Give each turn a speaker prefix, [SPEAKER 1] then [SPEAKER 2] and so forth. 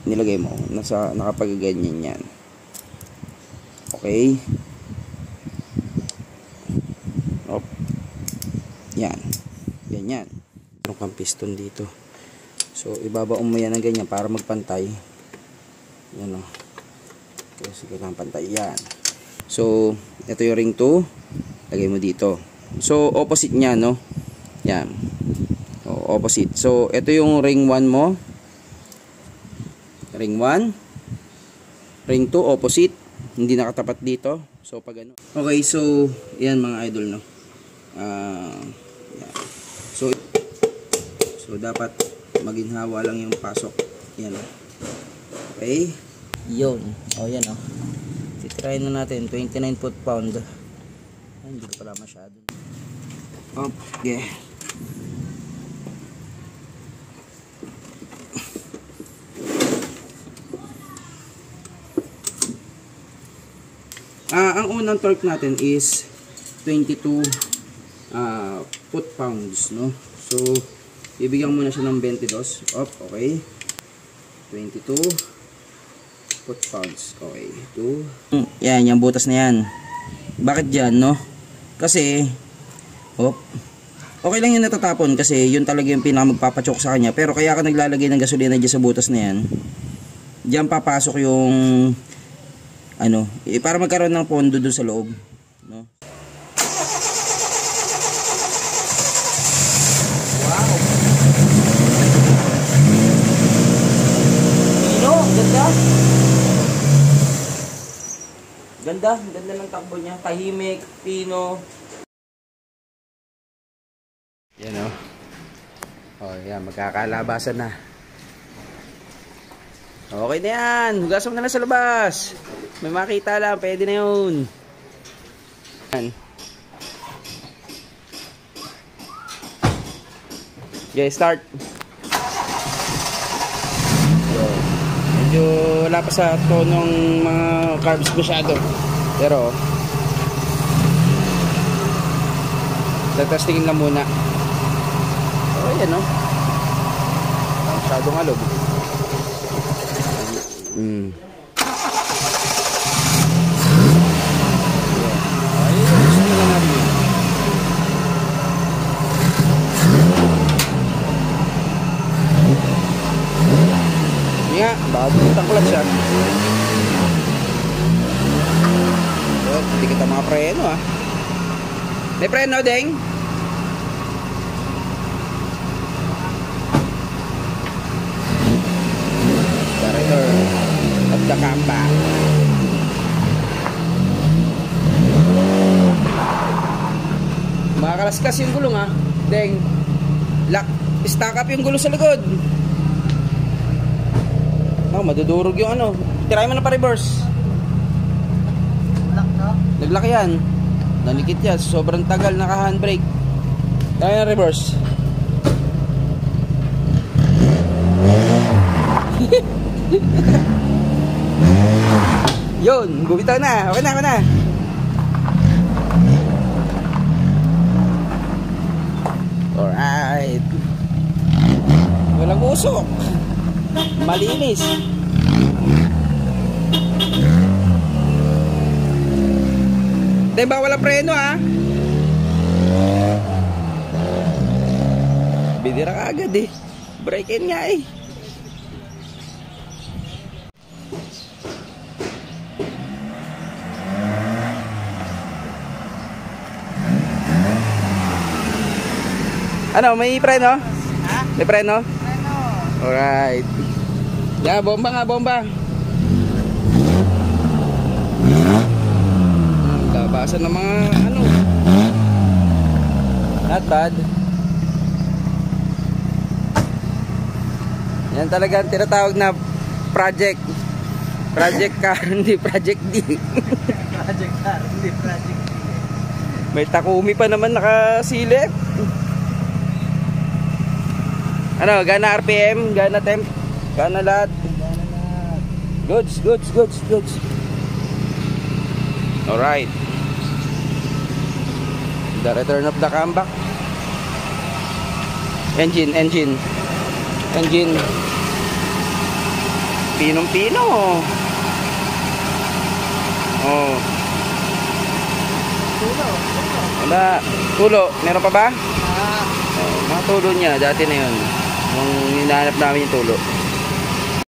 [SPEAKER 1] nilagay mo. Nakapagaganyan yan. Okay. Op. Yan. Ganyan. Meron kang piston dito. So, ibabaon mo yan ng ganyan para magpantay. Yan o. Kasi kailangan pantay. Yan. So, ito yung ring 2. Lagay mo dito. So, opposite niya, no? Yan. O, opposite. So, ito yung ring 1 mo. Ring 1. Ring 2, opposite. Hindi nakatapat dito. So, pag ano. Okay, so, yan mga idol, no? Yan. So, dapat maginhawa lang yung pasok. Yan, no? Okay. Yun. O, yan, no? Titry na natin. 29 foot-pound. Hindi ko pala masyado. Okay. Ang unang torque natin is 22 foot-pounds, no? So, ibigyan muna siya ng 22. Okay. 22 foot-pounds. Okay. 2. Yan, yung butas na yan. Bakit dyan, no? Kasi, okay lang yung natatapon kasi yun talaga yung pinaka-magpapachok sa kanya. Pero kaya ka naglalagay ng gasolina dyan sa butas na yan. Diyan papasok yung para magkaroon ng pondo doon sa loob, no? Wow. Pino, ganda. Ganda ng takbo niya. Tahimik, pino. Yan o. Oh, yan. Magkakalabasan na. Okay na yan. Hugasan mo na lang sa labas. May makita lang. Pwede na yun. Yan. Okay, start. Medyo wala pa sa tonong mga carbs masyado. Pero testingin lang muna. Oh, yan o. Masyadong alog. Nga, bago tangkulat siya. Hindi kita mga preno ah. May preno, Deng? Director of the Campa. Makakalaskas yung gulong ah. Deng, stack up yung gulong sa likod. Madudurog yung ano. Try mo na pa reverse. Naglock yan. Nalikit yan. Sobrang tagal naka handbrake. Try na reverse. Yun, bumitaw na. Okay na. Alright. Walang usok. Malinis. Diba wala preno ah? Bidira ka agad eh. Break in nga eh. Ano, may preno? Ha? May preno? Preno. Alright. Yeah, bomba nga, bomba. Labasan ng mga ano. Not bad. Yan talaga ang tinatawag na project. Project car, hindi project D.
[SPEAKER 2] Project car, hindi project D.
[SPEAKER 1] May Takumi pa naman nakasilip. Ano, gana RPM, gana temp, gana lahat. Goods. Alright. The return of the comeback. Engine. pinong-pino. Oh.
[SPEAKER 2] Tulo.
[SPEAKER 1] Wala. Tulo. Meron pa ba?
[SPEAKER 2] Ah.
[SPEAKER 1] Oh, mga tulo niya. Dati na yun. Nung hinahanap namin yung tulo.